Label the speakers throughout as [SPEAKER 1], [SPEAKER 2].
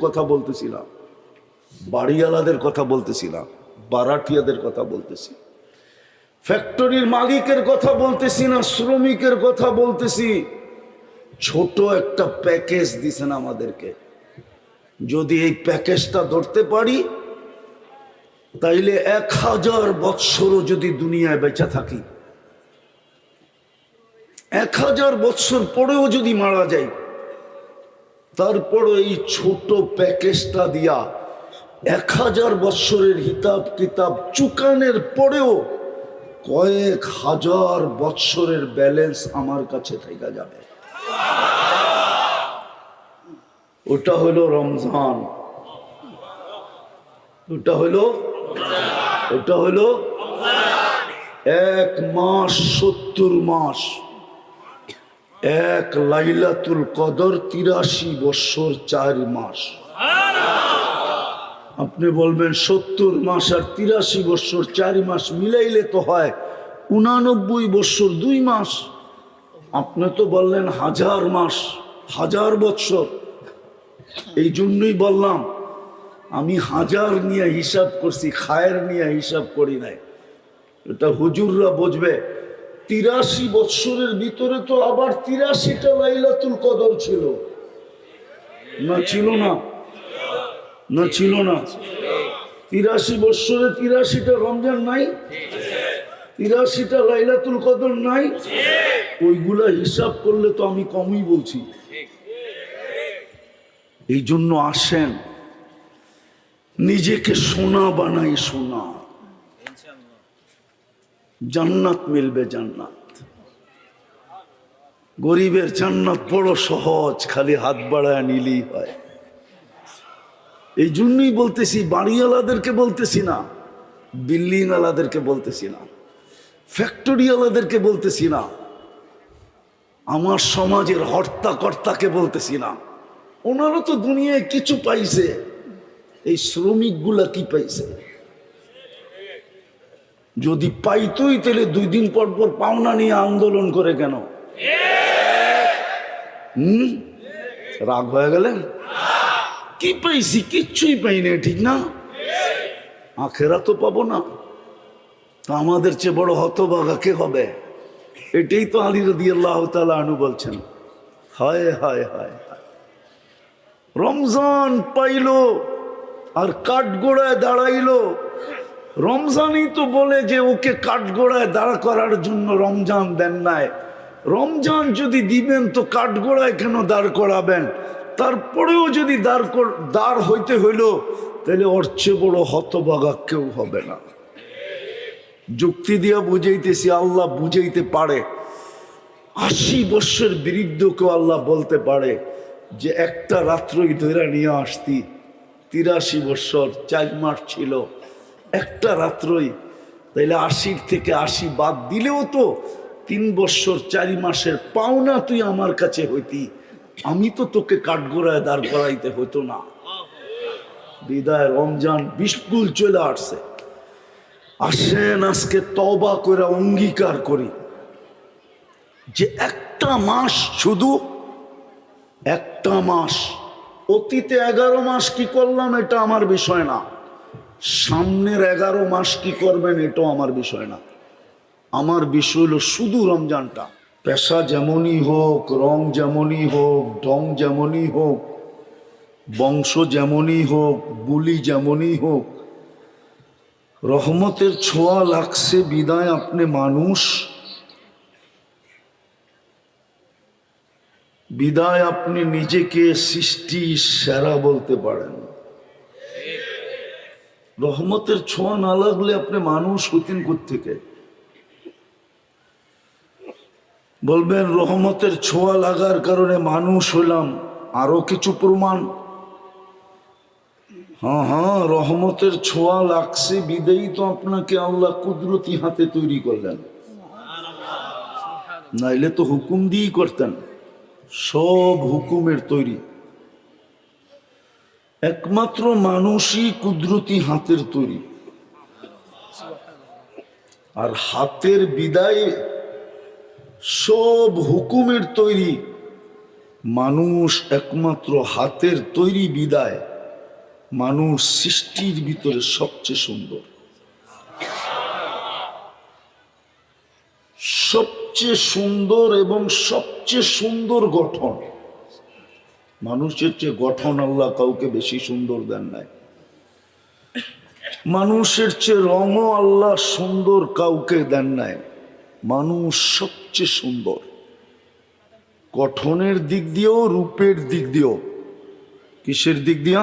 [SPEAKER 1] কথা বলতেছি না, বাড়িওয়ালাদের কথা বলতেছি না, বারাটিয়াদের কথা বলতেছি, ফ্যাক্টরির মালিকের কথা বলতেছি না, শ্রমিকের কথা বলতেছি। ছোট একটা প্যাকেজ দিছেন আমাদেরকে, যদি এই প্যাকেজটা ধরতে পারি তাইলে 1000 বৎসরও যদি দুনিয়ায় বেঁচে থাকি, 1000 বৎসর পরেও যদি মারা যাই, তারপরে এই ছোট প্যাকেজটা দিয়া 1000 বৎসরের হিসাব কিতাব চুকানের পরেও কয়েক হাজার বৎসরের ব্যালেন্স আমার কাছে থেকে যাবে। ওটা হলো রমজান, ওটা হলো 1 মাস 70 মাস, 1 লাইলাতুল কদর 83 বৎসর 4 মাস। আপনি বলবেন 70 মাস আর 83 বৎসর 4 মাস মিলাইলে তো হয় 89 বৎসর 2 মাস। আপনি তো বললেন 1000 মাস 1000 বৎসর, এই জন্যই বললাম আমি 1000 নিয়ে হিসাব করছি, খায়ের নিয়ে হিসাব করি নাই। এটা হুজুররা বুঝবে। 83 বৎসরের ভিতরে তো আবার 83টা লাইলাতুল কদর ছিল না, ছিল না? না ছিল না? 83 বৎসরে 83টা রমজান নাই, 83টা লাইলাতুল কদর নাই? ওইগুলা হিসাব করলে তো আমি কমই বলছি। এই জন্য আসেন নিজেকে সোনা বানাই, সোনা, জান্নাত মিলবে, জান্নাত। গরিবের জান্নাত বড় সহজ, খালি হাত বাড়ায় নিলেই হয়। এই জন্যই বলতেছি, বাড়িওয়ালাদেরকে বলতেছি না, বিল্ডিং ওয়ালাদেরকে বলতেছি না, ফ্যাক্টরিওয়ালাদেরকে বলতেছি না, আমার সমাজের হর্তাকর্তাকে বলতেছি না। ওনারা তো দুনিয়ায় কিছু পাইছে, এই শ্রমিকগুলা কি পাইছে? যদি পাইতই তাহলে 2 দিন পর পর পাওনা নিয়ে আন্দোলন করে কেন? রাগ হয়ে গেলেন? কি পাইছি? কিচ্ছুই পাইনি, ঠিক না? আখেরা তো পাবো না, তা আমাদের চেয়ে বড় হতভাগা কে হবে? এটাই তো আলী রাদিয়াল্লাহু তাআলা আনহু বলছেন। হায় হায় হায়, রমজান পাইলো আর কাঠগোড়ায় দাঁড়াইলো। রমজানই তো বলে যে ওকে কাঠগোড়ায় দাঁড়া করার জন্য রমজান দেন নাই। রমজান যদি দিবেন তো কাঠগোড়ায় কেন দাঁড় করাবেন? তারপরেও যদি দাঁড় হইতে হইল, তাহলে ওর চেয়ে বড় হতভাগা কেউ হবে না। যুক্তি দিয়া বুঝাইতেছি, আল্লাহ বুঝাইতে পারে। 80 বৎসর বিরুদ্ধকেও আল্লাহ বলতে পারে যে একটা রাত্রই ধরে নিয়ে আসতি, 83 বৎসর 4 মাস ছিল, একটা রাত্রই। তাইলে 80 থেকে 80 বাদ দিলেও তো 3 বৎসর 4 মাসের পাওনা তুই আমার কাছে হইতি, আমি তো তোকে কাঠগোড়ায় দাঁড় করাইতে হইতো না। বিদায় রমজান বিস্কুল চলে আসছে। আসেন আজকে তওবা করে অঙ্গীকার করি যে একটা মাস, শুধু একটা মাস, অতীতে 11 মাস কি করলাম এটা আমার বিষয় না, সামনের 11 মাস কি করবেন এটাও আমার বিষয় না। আমার বিষয় হলো শুধু রমজানটা। পেশা যেমনই হোক, রং যেমনই হোক, ঢং যেমনই হোক, বংশ যেমনই হোক, বুলি যেমনই হোক, রহমতের ছোঁয়া লাগছে বিদায় আপনি মানুষ, বিদায় আপনি নিজেকে সৃষ্টি সেরা বলতে পারেন। রহমতের ছোঁয়া না লাগলে আপনি মানুষ হতেন কোত্থেকে? বলবেন রহমতের ছোঁয়া লাগার কারণে মানুষ হলাম, আরো কিছু প্রমাণ? হ্যাঁ হ্যাঁ, রহমতের ছোঁয়া লাগছে বিদেই তো আপনাকে আল্লাহ কুদরতি হাতে তৈরি করলেন, নাইলে তো হুকুম দিয়েই করতেন। সব হুকুমের তৈরি, একমাত্র মানুষই কুদরতি হাতের তৈরি। আর হাতের বিদায় সব হুকুমের তৈরি, মানুষ একমাত্র হাতের তৈরি বিদায় মানুষ সৃষ্টির ভিতরে সবচেয়ে সুন্দর, সবচেয়ে সুন্দর এবং সবচেয়ে সুন্দর গঠন। মানুষের চেয়ে গঠন আল্লাহ কাউকে বেশি সুন্দর দেন নাই। মানুষের চেয়ে রঙও আল্লাহ সুন্দর কাউকে দেন নাই। মানুষ সবচেয়ে সুন্দর গঠনের দিক দিয়েও, রূপের দিক দিয়েও। কিসের দিক দিয়া?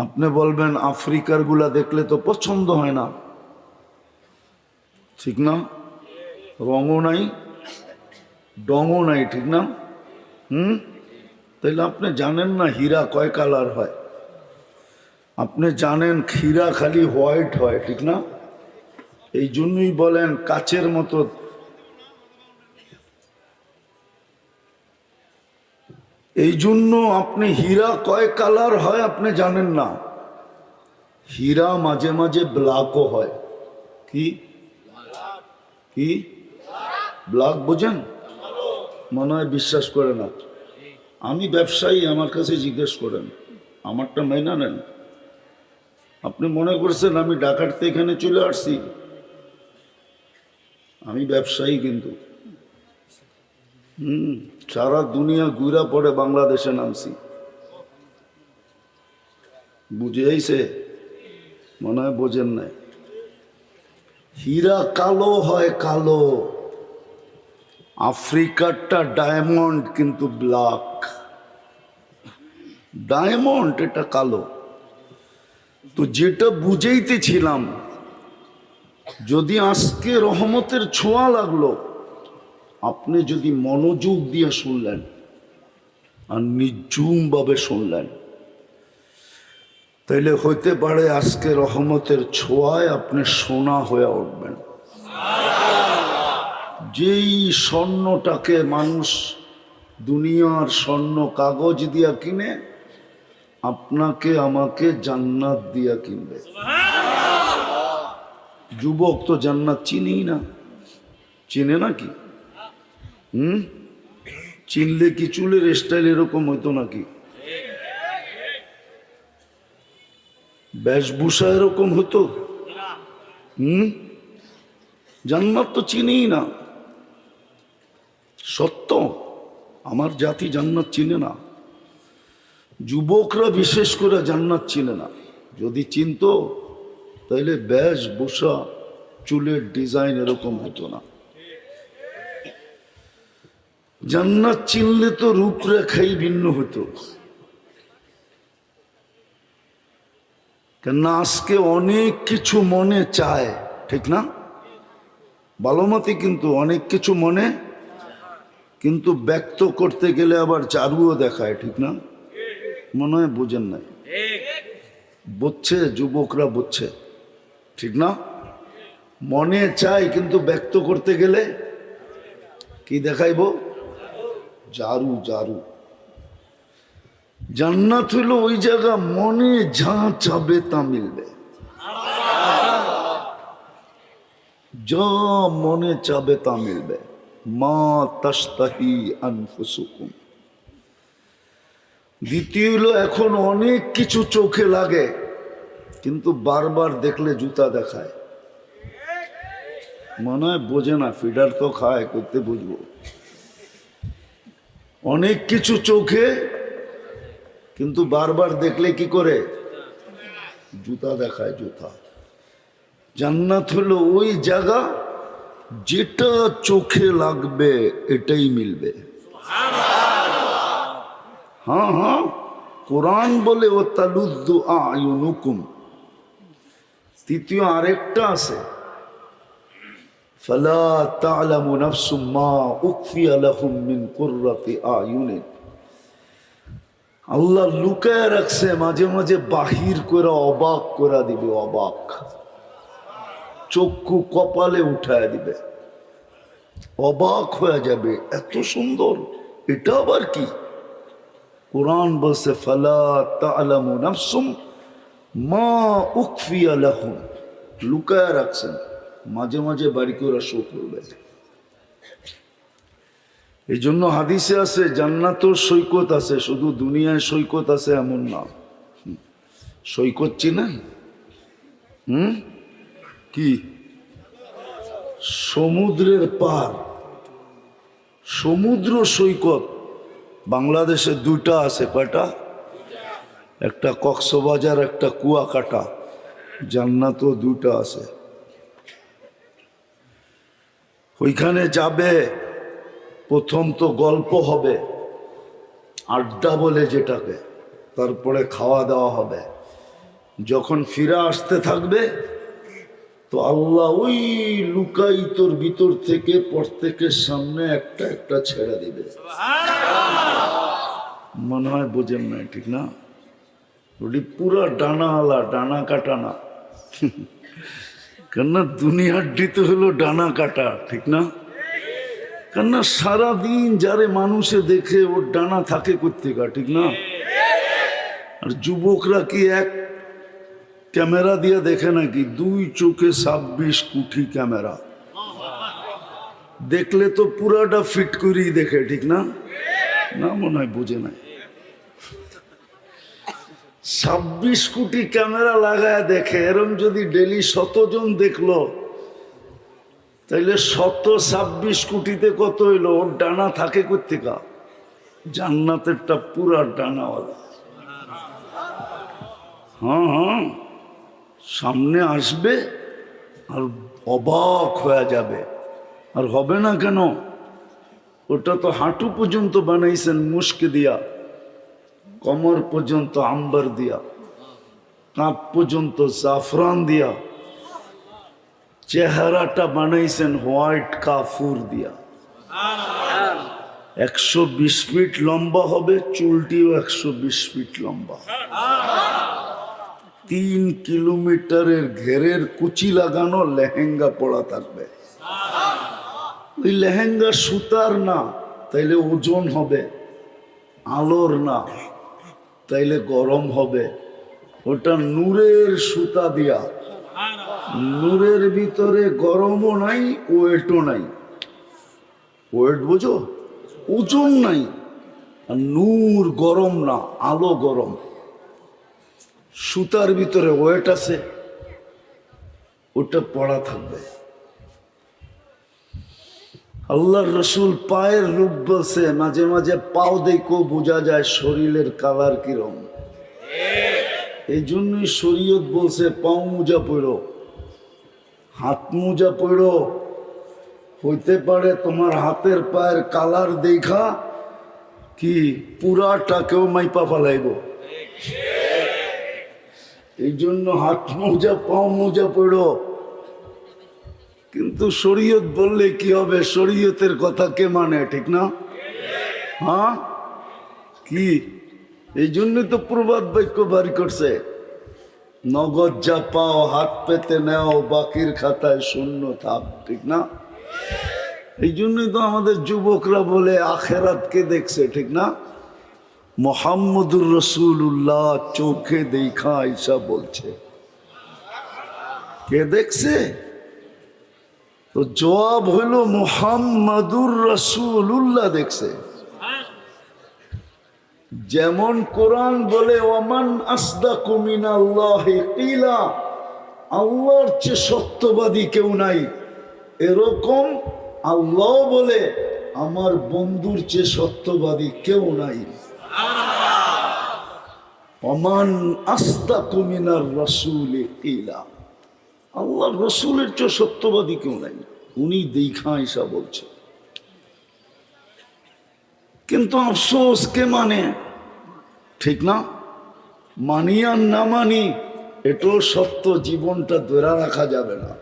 [SPEAKER 1] আপনি বলবেন আফ্রিকার গুলা দেখলে তো পছন্দ হয় না, ঠিক না? রঙও নাই, ডঙও নাই, ঠিক না? তাইলে আপনি জানেন না হীরা কয় কালার হয়? আপনি জানেন হীরা খালি হোয়াইট হয়, ঠিক না? এই জন্যই বলেন কাচের মতো। এই জন্য আপনি হীরা কয় কালার হয় আপনি জানেন না। হীরা মাঝে মাঝে ব্ল্যাকও হয়। কি কি ব্ল্যাক বোঝেন? মনে হয় বিশ্বাস করে না। আমি ব্যবসায়ী, আমার কাছে জিজ্ঞেস করেন, আমারটা মাইনা নেন। আপনি মনে করছেন আমি ঢাকাতে এখানে চলে আসছি? আমি ব্যবসায়ী, কিন্তু সারা দুনিয়া ঘুরা পড়ে বাংলাদেশে নামছি। বুঝে আইছে? মনে হয় বোঝেন নাই। হীরা কালো হয়, কালো। আফ্রিকারটা ডায়মন্ড কিন্তু ব্ল্যাক। ডায়মন্ড এটা কালো। তো যেটা বুঝাইতেছিলাম, যদি আজকে রহমতের ছোঁয়া লাগলো, আপনি যদি মনোযোগ দিয়ে শুনলেন আর নির্ঝুম ভাবে শুনলেন, তাইলে হইতে পারে আজকে রহমতের ছোঁয়ায় আপনি সোনা হয়ে উঠবেন। যেই স্বর্ণটাকে মানুষ দুনিয়ার স্বর্ণ কাগজ দিয়া কিনে, আপনাকে আমাকে জান্নাত দিয়া কিনবে। যুবক তো জান্নাত চিনেই না। চিনে নাকি? চিনলে কি চুলের স্টাইল এরকম হইতো নাকি? বেশভূষা এরকম হতো? জান্নাত তো চিনেই না। সত্য, আমার জাতি জান্নাত চিনে না। যুবকরা বিশেষ করে জান্নাত চিনে না। যদি চিনতো তাইলে বেশভূষা, চুলের ডিজাইন এরকম হতো না। জান্নাত চিনলে তো রূপরেখাই ভিন্ন হতো। কেননা আজকে অনেক কিছু মনে চায়, ঠিক না? ভালো মতে, কিন্তু অনেক কিছু মনে, কিন্তু ব্যক্ত করতে গেলে আবার চারুও দেখায়, ঠিক না? মনে হয় বোঝেন নাই। বুঝছে, যুবকরা বুঝছে, ঠিক না? মনে চাই, কিন্তু ব্যক্ত করতে গেলে কি দেখাইব? জারু। জারু। জান্নাত হইল ওই জায়গা, মনে যা চাবে তা মিলবে। যা মনে চাবে তা মিলবে। মা তাশতাহি আনফুসুকুম। দ্বিতীয় হলো, এখন অনেক কিছু চোখে লাগে, কিন্তু বারবার দেখলে জুতা দেখায়। মনে হয় বোঝে না, ফিডার তো খায়, করতে বুঝবো। অনেক কিছু চোখে, কিন্তু বারবার দেখলে কি করে? জুতা দেখায়, জুতা। জান্নাত হলো ওই জায়গা, যেটা চোখে লাগবে এটাই মিলবে। হ্যাঁ হ্যাঁ, কোরআন বলে ও তালুদ্দু আয়ুনুকুম। তৃতীয় আরেকটা আছে, ফালা তা'লামু নাফসুম মা উখফিয়া লাহুম মিন কুররাতি আয়ুনিন। আল্লাহ লুকায় রাখছে, মাঝে মাঝে বাহির করে অবাক করে দিবে। অবাক, চক্ষু কপালে উঠায় দিবে, অবাক হয়ে যাবে, এত সুন্দর, এটা আবার কি? কোরআন বলছে ফালা তা'লামু নাফসুম মা উখফিয়া লাহুম। লুকায় রাখছেন, মাঝে মাঝে বাড়ি করে শো করবে। এই জন্য হাদিসে আছে জান্নাতেও সৈকত আছে, শুধু দুনিয়ায় সৈকত আছে এমন না। সৈকত চিনেন? কি? সমুদ্রের পার, সমুদ্র সৈকত বাংলাদেশে দুইটা আছে। কয়টা? একটা কক্সবাজার, একটা কুয়াকাটা। জান্নাতও দুইটা আছে। ওইখানে যাবে, প্রথম তো গল্প হবে, আড্ডা বলে যেটাকে, তারপরে খাওয়া দাওয়া হবে। যখন ফিরে আসতে থাকবে তো আল্লাহ ওই লুকায়িতর ভিতর থেকে প্রত্যেকের সামনে একটা একটা ছেড়ে দিবে। মনে হয় বোঝেন না, ঠিক না? ওটি পুরা ডানা আলা, ডানা কাটা না। কেননা দুনিয়ার দিতে হলো ডানা কাটা, ঠিক না? কেননা সারাদিন যারে মানুষে দেখে ওর ডানা থাকে কোত্থেকা, ঠিক না? আর যুবকরা কি এক ক্যামেরা দিয়ে দেখে নাকি? 2 চোখে 26 কোটি ক্যামেরা দেখলে তো পুরাটা ফিট করেই দেখে, ঠিক না? না, মনে হয় বুঝে নাই। 26 কোটি ক্যামেরা লাগায় দেখে। এরম যদি ডেলি 100 জন দেখলো, তাইলে 126 কোটিতে কত হইলো? ওর ডানা থাকে কোত্থেকা? জান্নাতেরটা পুরা ডানাওয়ালা। হ্যাঁ, সামনে আসবে আর অবাক হয়ে যাবে। আর হবে না কেন? ওটা তো হাঁটু পর্যন্ত বানাইছেন মুস্ক দিয়া, কমর পর্যন্ত আম্বার দিয়া, কাঁধ পর্যন্ত জাফরান দিয়া, চেহারাটা বানাইছেন হোয়াইট কাফুর দিয়া। 120 ফিট লম্বা হবে, চুলটিও 120 ফিট লম্বা। 3 কিলোমিটারের ঘেরের কুচি লাগানো লেহেঙ্গা পরা থাকবে। ওই লেহেঙ্গা সুতার না, তাইলে ওজন হবে। আলোর না, তাইলে গরম হবে। ওটা নূরের সুতা দিয়া, নূরের ভিতরে গরমও নাই, ওয়েটও নাই। ওয়েট বুঝো? ওজন নাই। আর নূর গরম না, আলো গরম। সুতার ভিতরে ওয়েট আছে, ওটা পড়া থাকবে। আল্লাহর রসুল পায়ের রূপ বলছে, মাঝে মাঝে পাও দেখো বোঝা যায় শরীরের কালার কিরম। এই জন্যই শরীয়ত বলছে পাও মোজা পড়ো, হাত মোজা পড়ো। হইতে পারে তোমার হাতের পায়ের কালার দেখা কি পুরাটাকেও মাইপা ফেলাইব। এই জন্য হাত মোজা, পাও মোজা পড়ো। কিন্তু শরীয়ত বললে কি হবে? শরীয়তের কথা কে মানে, ঠিক না? হ্যাঁ, কি? এই জন্যই তো প্রবাদ বাক্য বাড়ি করছে, নগদ যা পাও হাত পেতে নেও, বাকির খাতায় শূন্য থাক, ঠিক না? এই জন্যই তো আমাদের যুবকরা বলে আখেরাতকে দেখছে, ঠিক না? মুহাম্মদুর রাসূলুল্লাহ চোখে দেখা আয়েশা বলছে। কে দেখছে? তো জবাব হইল মুহাম্মদুর রাসূলুল্লাহ দেখছে। যেমন কোরআন বলে ওয়ামান আসদাকু মিনাল্লাহি কিলা, আল্লাহর চেয়ে সত্যবাদী কেউ নাই, এরকম আল্লাহ বলে আমার বন্ধুর চেয়ে সত্যবাদী কেউ নাই। ওয়ামান আসদাকু মিনার রাসূলি কিলা, আল্লাহর রসুলের চেয়ে সত্যবাদী কেউ নাই। উনি দেখা আয়েশা বলছে। কিন্তু আফসোস কে মানে, ঠিক না? মানি আর না মানি, এটাও সত্য। জীবনটা ধরে রাখা যাবে না,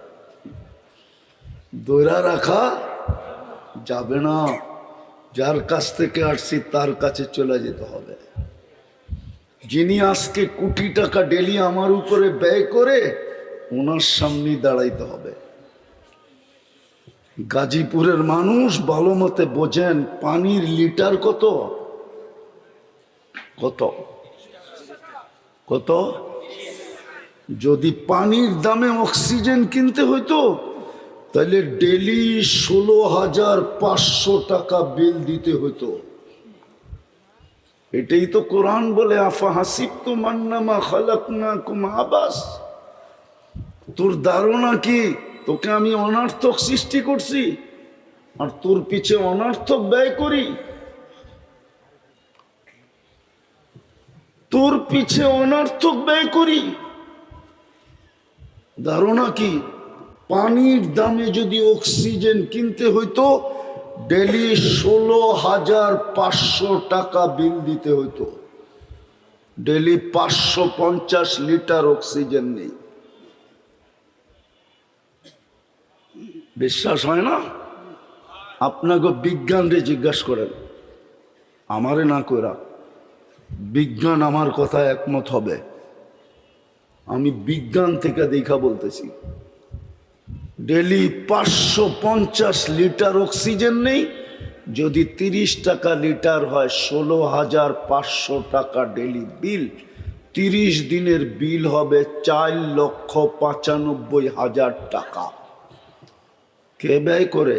[SPEAKER 1] ধরে রাখা যাবে না। যার কাছ থেকে আসছি তার কাছে চলে যেতে হবে। যিনি আজকে কোটি টাকা ডেলি আমার উপরে ব্যয় করে, ওনার সামনে দাঁড়াইতে হবে। গাজীপুরের মানুষ ভালো মতে বোঝেন, পানির লিটার কত? কত কত? যদি পানির দামে অক্সিজেন কিনতে হইতো, তাহলে ডেলি 16,500 টাকা বিল দিতে হতো। এটাই তো কোরআন বলে আফা হাসিবতুম আন্নামা খালাকনাকুম আবাস। তোর ধারণা কি তোকে আমি অনর্থক সৃষ্টি করছি আর তোর পিছে অনর্থক ব্যয় করি? তোর পিছে অনর্থক ব্যয় করি? ধারণা কি? পানির দামে যদি অক্সিজেন কিনতে হইতো ডেলি 16,500 টাকা বিল দিতে হইতো। ডেলি 550 লিটার অক্সিজেন নেই। বিশ্বাস হয় না? আপনাকে বিজ্ঞানরে জিজ্ঞাসা করেন, আমারে না করা। বিজ্ঞান আমার কথা একমত হবে। আমি বিজ্ঞান থেকে দেখা বলতেছি। ডেলি 550 লিটার অক্সিজেন নেই। যদি 30 টাকা লিটার হয় 16,500 টাকা ডেলি বিল। 30 দিনের বিল হবে 4,95,000 টাকা। কে ব্যয় করে?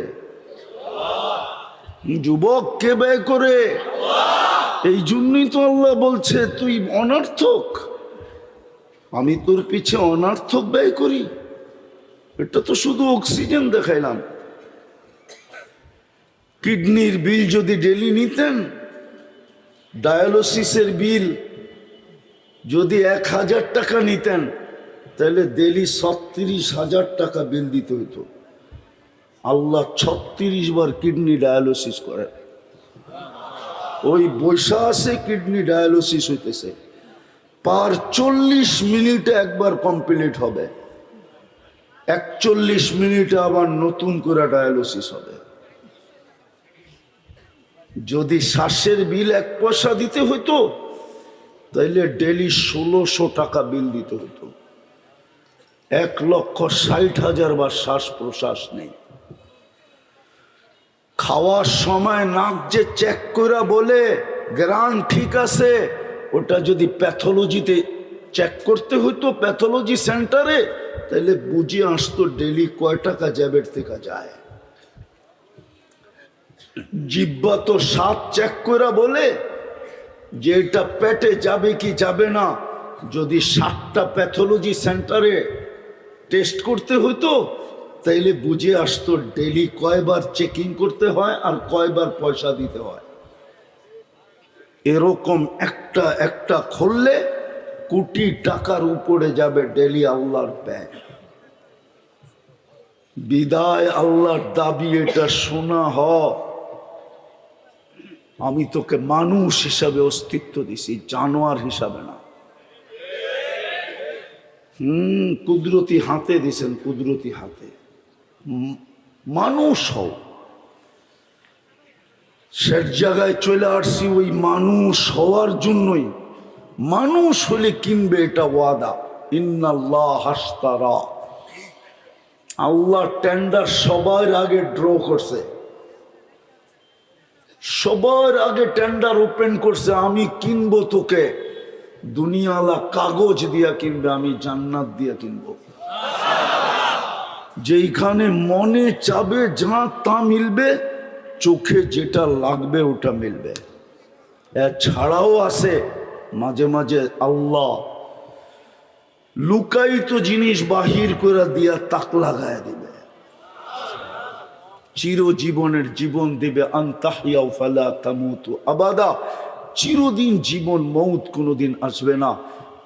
[SPEAKER 1] যুবক, কে ব্যয় করে? এই জন্যই তো আল্লাহ বলছে তুই অনর্থক, আমি তোর পিছে অনর্থক ব্যয় করি। এটা তো শুধু অক্সিজেন দেখাইলাম। কিডনির বিল যদি ডেলি নিতেন, ডায়ালিসিসের বিল যদি 1,000 টাকা নিতেন, তাহলে ডেলি 36,000 টাকা বিল দিতে হইতো। আল্লাহ 36 বার কিডনি ডায়ালিসিস করে। ওই বৈশা আছে কিডনি ডায়ালিসিস হইতেছে, পার 40 মিনিটে একবার কমপ্লিট হবে, 41 মিনিটে আবার নতুন করে ডায়ালিসিস হবে। যদি শ্বাসের বিল 1 পয়সা দিতে হইতো, তাইলে ডেলি 1600 টাকা বিল দিতে হইতো। 1,60,000 বার শ্বাস প্রশ্বাস নেই। খাওয়ার সময় নাক যে চেক করে বলে গ্রান ঠিক আছে, ওটা যদি প্যাথোলজিতে চেক করতে হইতো প্যাথোলজি সেন্টারে, তাহলে বুঝে আসতো ডেলি কয় টাকা জ্যাবের থেকে যায়। জিব্বা তো স্বাদ চেক করে বলে যে এটা পেটে যাবে কি যাবে না। যদি 7টা প্যাথোলজি সেন্টারে টেস্ট করতে হইতো, তাইলে বুঝে আসতো ডেলি কয়বার চেকিং করতে হয় আর কয়বার পয়সা দিতে হয়। এরকম একটা একটা খুললে কোটি টাকার উপরে যাবে ডেলি আল্লাহর ব্যয়। বিদায় আল্লাহর দাবি এটা শোনা হ, আমি তোকে মানুষ হিসাবে অস্তিত্ব দিছি, জানোয়ার হিসাবে না। কুদরতি হাতে দিছেন, কুদরতি হাতে। মানুষ হও। সে জায়গায় চলে আসছি ওই মানুষ হওয়ার জন্যই। মানুষ হলে কিনবে, এটা ওয়াদা। ইন্নাল্লাহ হাশতারা, আল্লাহ টেন্ডার সবার আগে ড্র করছে, সবার আগে টেন্ডার ওপেন করছে। আমি কিনবো তোকে, দুনিয়ালা কাগজ দিয়া কিনবে, আমি জান্নাত দিয়া কিনবো। যেইখানে মনে চাবে যা তা মিলবে, চোখে যেটা লাগবে ওটা মিলবে। এছাড়াও আছে মাঝে মাঝে আল্লাহ লুকায়িত জিনিস বাহির করে দিয়া তাক লাগায় দিবে, চিরজীবনের জীবন দিবে। আনতাহিয়াও ফালা তামুতু আবাদা, চিরদিন জীবন, মৌত কোনোদিন আসবে না।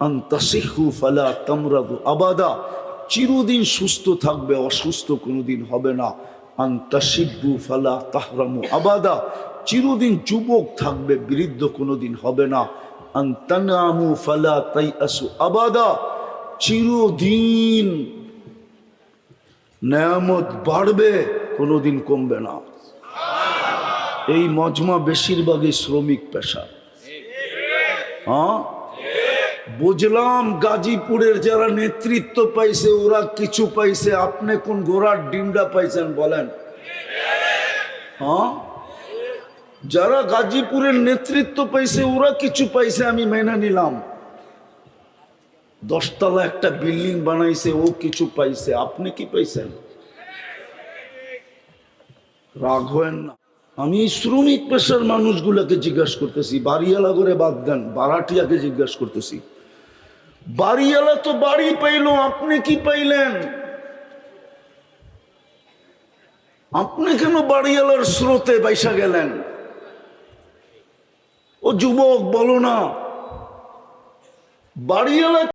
[SPEAKER 1] আনতাসিহু ফালা তামরাদু আবাদা, চিরদিন সুস্থ থাকবে, অসুস্থ কোনোদিন হবে না। আনতাশিব্বু ফালা তাহরামু আবাদা, চিরদিন যুবক থাকবে, বৃদ্ধ কোনোদিন হবে না। আনতানামু ফালা তাইআসু আবাদা, চিরদিন নেয়ামত বাড়বে, কোনোদিন কমবে না। এই মজমা বেশিরভাগই শ্রমিক পেশা। হ্যাঁ, বুঝলাম গাজীপুরের যারা নেতৃত্ব পাইছে ওরা কিছু পাইছে, আপনি কোন ঘোড়ার ডিমটা পাইছেন বলেন? হ্যাঁ, যারা গাজীপুরের নেতৃত্ব পাইছে ওরা কিছু পাইছে, আমি মেনে নিলাম। 10 তলা একটা বিল্ডিং বানাইছে, ও কিছু পাইছে, আপনি কি পাইছেন? রাগ হয় না। আমি এই শ্রমিক পেশার মানুষগুলোকে জিজ্ঞাসা করতেছি, বাড়িওয়ালা করে বাদ দেন, বারাটিয়াকে জিজ্ঞাসা করতেছি। বাড়িওয়ালা তো বাড়ি পাইল, আপনি কি পাইলেন? আপনি কেন বাড়িওয়ালার স্রোতে বাইসা গেলেন? ও যুবক বলো না, বাড়িওয়ালা